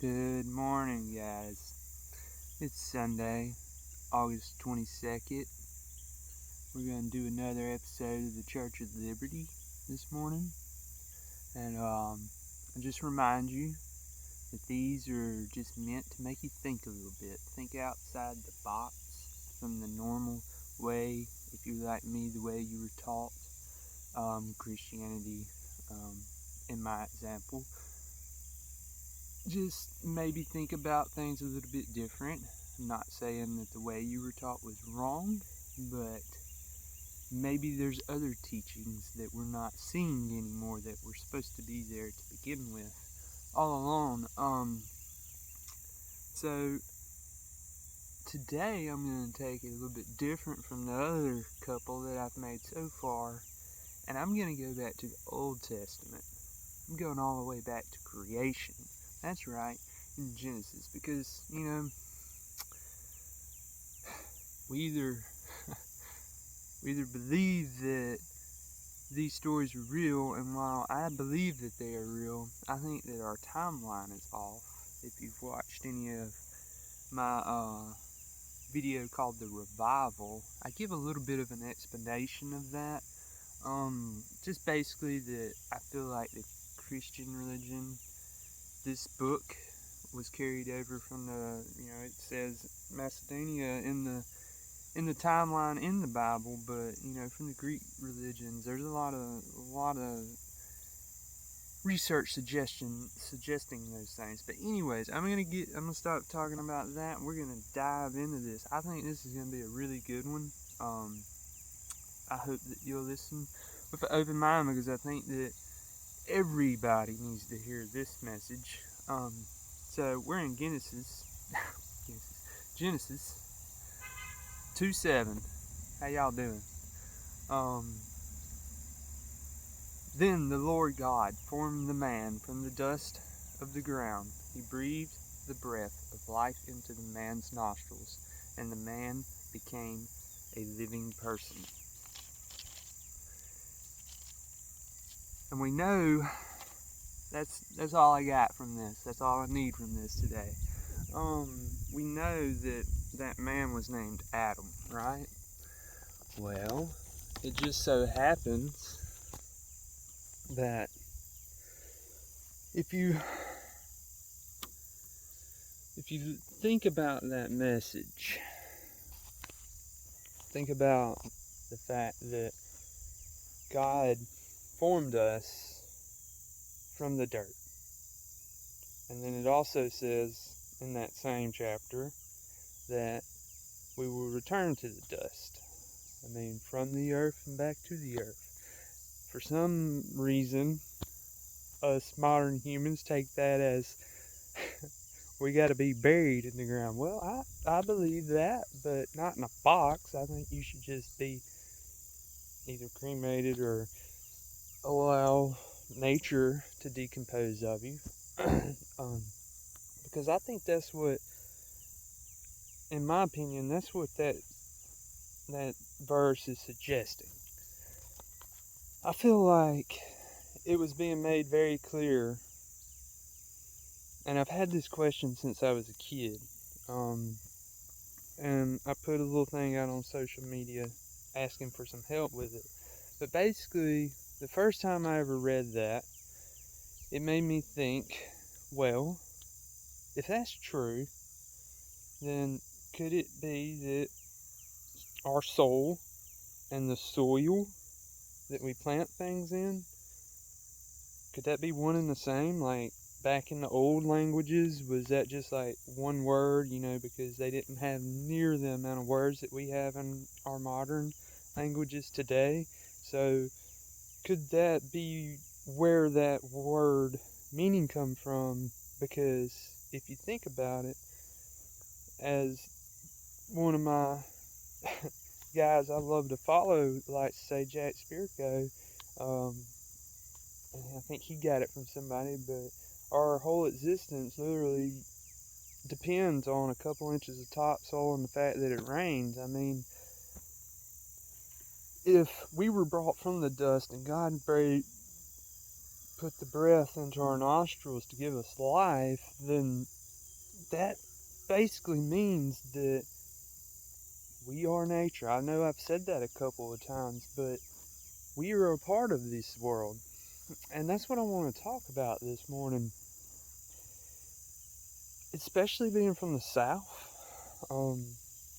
Good morning, guys. It's Sunday, August 22nd. We're going to do another episode of the Church of Liberty this morning. And I'll just remind you that these are just meant to make you think a little bit. Think outside the box from the normal way, if you're like me, the way you were taught Christianity, in my example. Just maybe think about things a little bit different. I'm not saying that the way you were taught was wrong, but maybe there's other teachings that we're not seeing anymore that were supposed to be there to begin with all along. So today I'm going to take it a little bit different from the other couple that I've made so far, and I'm going to go back to the Old Testament. I'm going all the way back to creation. That's right, in Genesis, because, we either believe that these stories are real, and while I believe that they are real, I think that our timeline is off. If you've watched any of my video called The Revival, I give a little bit of an explanation of that. Just basically that I feel like the Christian religion, this book was carried over from the, it says Macedonia in the timeline in the Bible, but from the Greek religions, there's a lot of research suggesting those things. But anyways, I'm gonna stop talking about that. We're gonna dive into this. I think this is gonna be a really good one. I hope that you'll listen with an open mind, because I think that everybody needs to hear this message. So we're in Genesis 2:7. How y'all doing? Then the Lord God formed the man from the dust of the ground. He breathed the breath of life into the man's nostrils, and the man became a living person. And we know that's all I got from this. That's all I need from this today. We know that man was named Adam, right? Well, it just so happens that if you think about that message, think about the fact that God formed us from the dirt. And then it also says in that same chapter that we will return to the dust. From the earth and back to the earth. For some reason, us modern humans take that as we got to be buried in the ground. Well, I believe that, but not in a box. I think you should just be either cremated or allow nature to decompose of you. Because I think that's what, in my opinion, that's what that verse is suggesting. I feel like it was being made very clear, and I've had this question since I was a kid, and I put a little thing out on social media asking for some help with it. But basically, the first time I ever read that, it made me think, well, if that's true, then could it be that our soul and the soil that we plant things in, could that be one and the same? Like back in the old languages, was that just like one word, because they didn't have near the amount of words that we have in our modern languages today? So could that be where that word meaning come from? Because if you think about it, as one of my guys I love to follow likes to say, Jack Spirko, and I think he got it from somebody, but our whole existence literally depends on a couple inches of topsoil and the fact that it rains. If we were brought from the dust and God put the breath into our nostrils to give us life, then that basically means that we are nature. I know I've said that a couple of times, but we are a part of this world. And that's what I want to talk about this morning. Especially being from the South.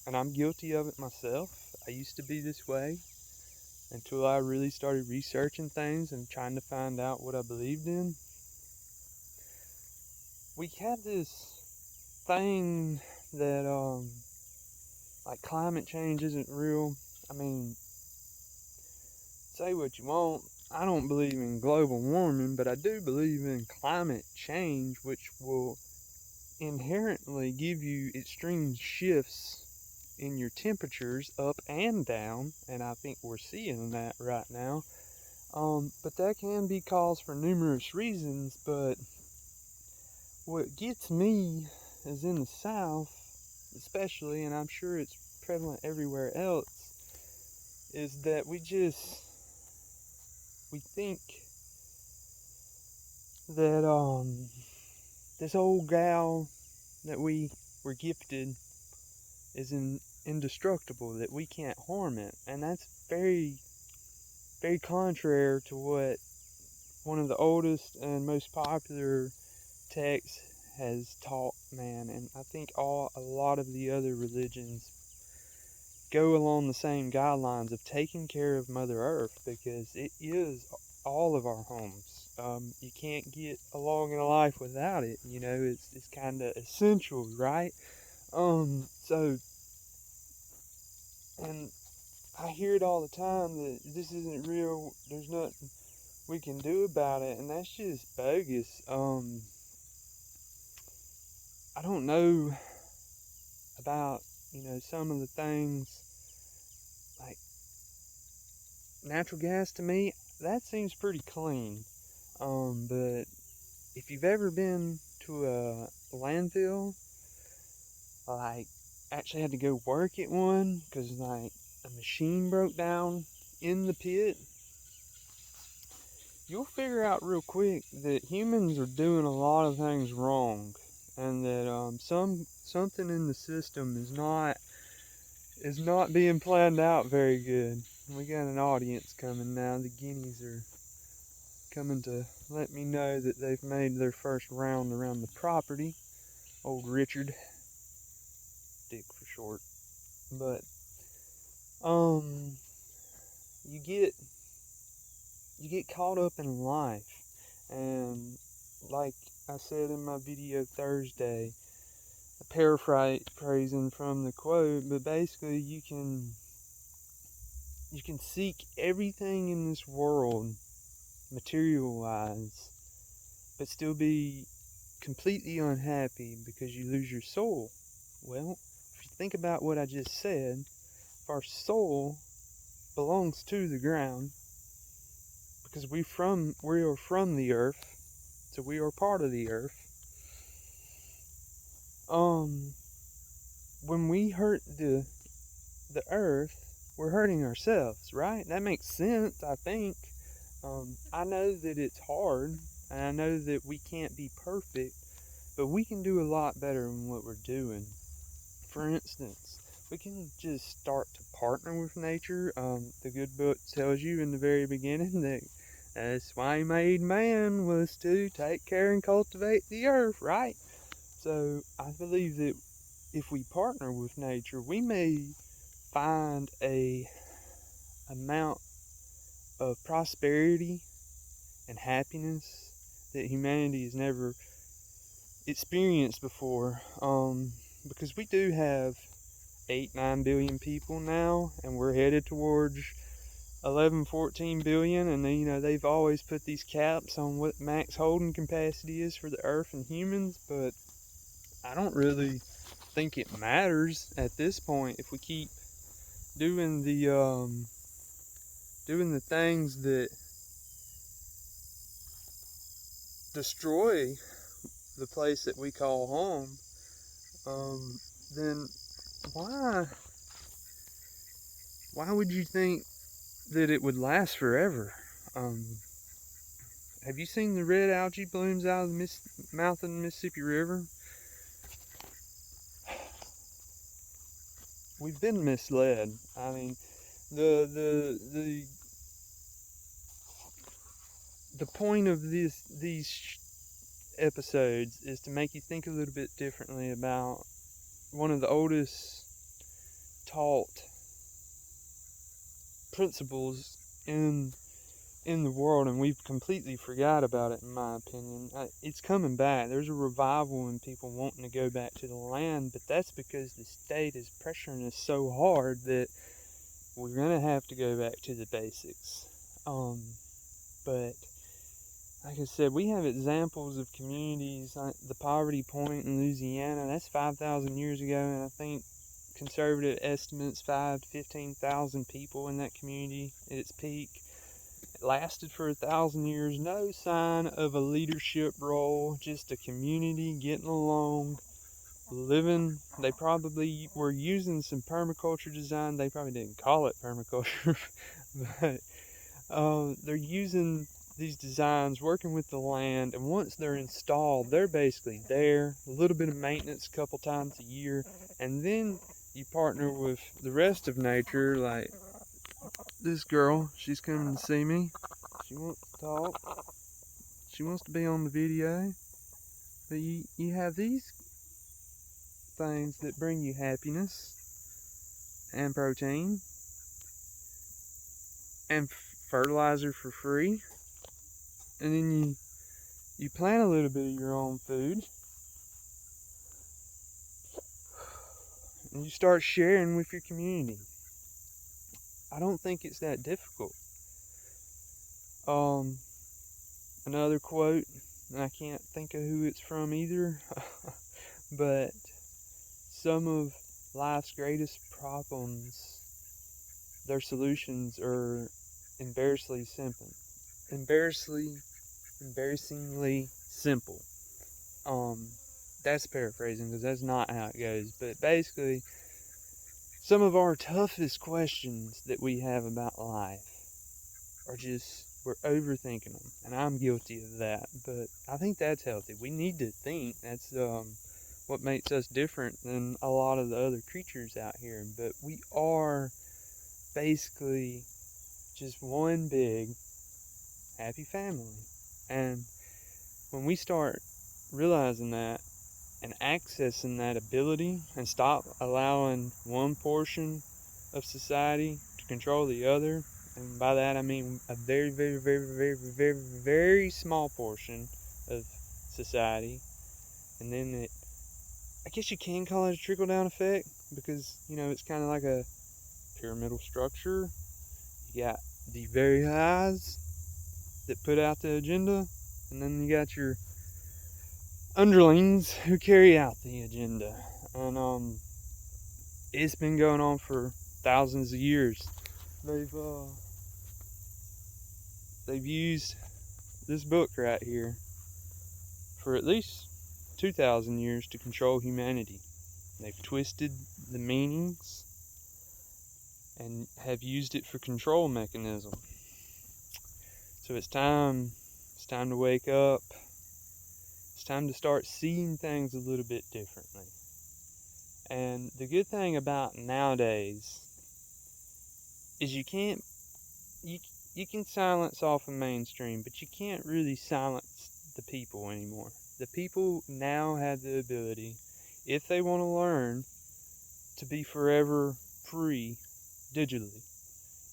And I'm guilty of it myself. I used to be this way until I really started researching things and trying to find out what I believed in. We had this thing that, like, climate change isn't real. I mean, say what you want. I don't believe in global warming, but I do believe in climate change, which will inherently give you extreme shifts in your temperatures up and down, and I think we're seeing that right now. But that can be caused for numerous reasons, but what gets me is in the South, especially, and I'm sure it's prevalent everywhere else, is that we think that this old gal that we were gifted is indestructible, that we can't harm it. And that's very, very contrary to what one of the oldest and most popular texts has taught man. And I think a lot of the other religions go along the same guidelines of taking care of Mother Earth, because it is all of our homes. You can't get along in life without it. You know, it's kind of essential, right? So, and I hear it all the time that this isn't real. There's nothing we can do about it, and that's just bogus. I don't know about, some of the things, like natural gas. To me, that seems pretty clean. But if you've ever been to a landfill, like actually had to go work at one because like a machine broke down in the pit, you'll figure out real quick that humans are doing a lot of things wrong, and that something in the system is not being planned out very good. We got an audience coming now. The guineas are coming to let me know that they've made their first round around the property. Old Richard, Dick for short. But you get caught up in life, and like I said in my video Thursday, paraphrasing from the quote, but basically you can seek everything in this world material-wise, but still be completely unhappy because you lose your soul. Well, if you think about what I just said, if our soul belongs to the ground, because we are from the earth, so we are part of the earth. When we hurt the earth, we're hurting ourselves, right? That makes sense, I think. I know that it's hard, and I know that we can't be perfect, but we can do a lot better than what we're doing. For instance, we can just start to partner with nature. The good book tells you in the very beginning that that's why he made man, was to take care and cultivate the earth, right? So I believe that if we partner with nature, we may find a amount of prosperity and happiness that humanity has never experienced before. Because we do have 8-9 billion people now, and we're headed towards 11-14 billion, and they've always put these caps on what max holding capacity is for the earth and humans, but I don't really think it matters at this point if we keep doing the things that destroy the place that we call home. Then why would you think that it would last forever? Have you seen the red algae blooms out of the mouth of the Mississippi River? We've been misled. I mean, the point of these episodes is to make you think a little bit differently about one of the oldest taught principles in the world, and we've completely forgot about it, in my opinion. It's coming back. There's a revival in people wanting to go back to the land, but that's because the state is pressuring us so hard that we're going to have to go back to the basics. But like I said, we have examples of communities like the Poverty Point in Louisiana. That's 5,000 years ago, and I think conservative estimates 5,000 to 15,000 people in that community at its peak. It lasted for 1,000 years. No sign of a leadership role, just a community getting along, living. They probably were using some permaculture design. They probably didn't call it permaculture, but they're using these designs, working with the land, and once they're installed, they're basically there. A little bit of maintenance a couple times a year, and then you partner with the rest of nature, like this girl. She's coming to see me. She wants to talk. She wants to be on the video. But you have these things that bring you happiness and protein and fertilizer for free. And then you plant a little bit of your own food. And you start sharing with your community. I don't think it's that difficult. Another quote, and I can't think of who it's from either, but some of life's greatest problems, their solutions are embarrassingly simple. Embarrassingly simple. That's paraphrasing because that's not how it goes, but basically, some of our toughest questions that we have about life are just, we're overthinking them, and I'm guilty of that, but I think that's healthy. We need to think. That's what makes us different than a lot of the other creatures out here, but we are basically just one big happy family. And when we start realizing that and accessing that ability and stop allowing one portion of society to control the other, and by that I mean a very, very, very, very, very, very small portion of society, and then I guess you can call it a trickle-down effect, because, it's kind of like a pyramidal structure. You got the very highs that put out the agenda, and then you got your underlings who carry out the agenda. And it's been going on for thousands of years. They've used this book right here for at least 2,000 years to control humanity. They've twisted the meanings and have used it for control mechanism. So it's time to wake up. It's time to start seeing things a little bit differently. And the good thing about nowadays is you can silence off the mainstream, but you can't really silence the people anymore. The people now have the ability, if they want to learn, to be forever free digitally.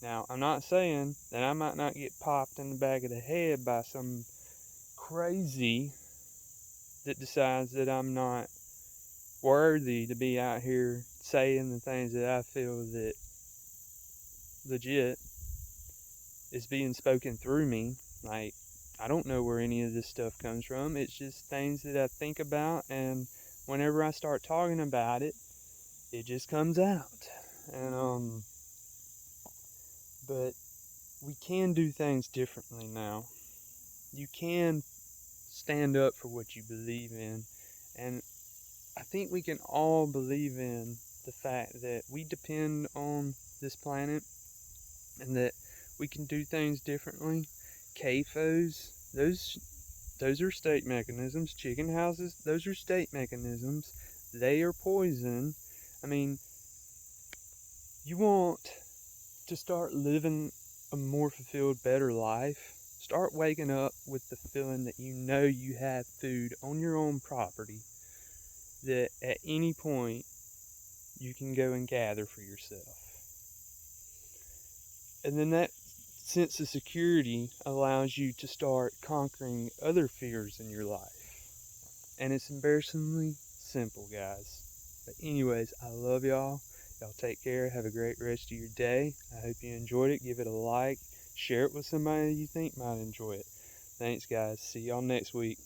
Now, I'm not saying that I might not get popped in the back of the head by some crazy that decides that I'm not worthy to be out here saying the things that I feel that legit is being spoken through me. Like, I don't know where any of this stuff comes from. It's just things that I think about, and whenever I start talking about it, it just comes out. And but we can do things differently now. You can stand up for what you believe in, and I think we can all believe in the fact that we depend on this planet and that we can do things differently. CAFOs, those are state mechanisms. Chicken houses, those are state mechanisms. They are poison. I mean, you want to start living a more fulfilled, better life. Start waking up with the feeling that you know you have food on your own property that at any point you can go and gather for yourself. And then that sense of security allows you to start conquering other fears in your life. And it's embarrassingly simple, guys. But anyways, I love y'all. Y'all take care. Have a great rest of your day. I hope you enjoyed it. Give it a like. Share it with somebody you think might enjoy it. Thanks, guys. See y'all next week.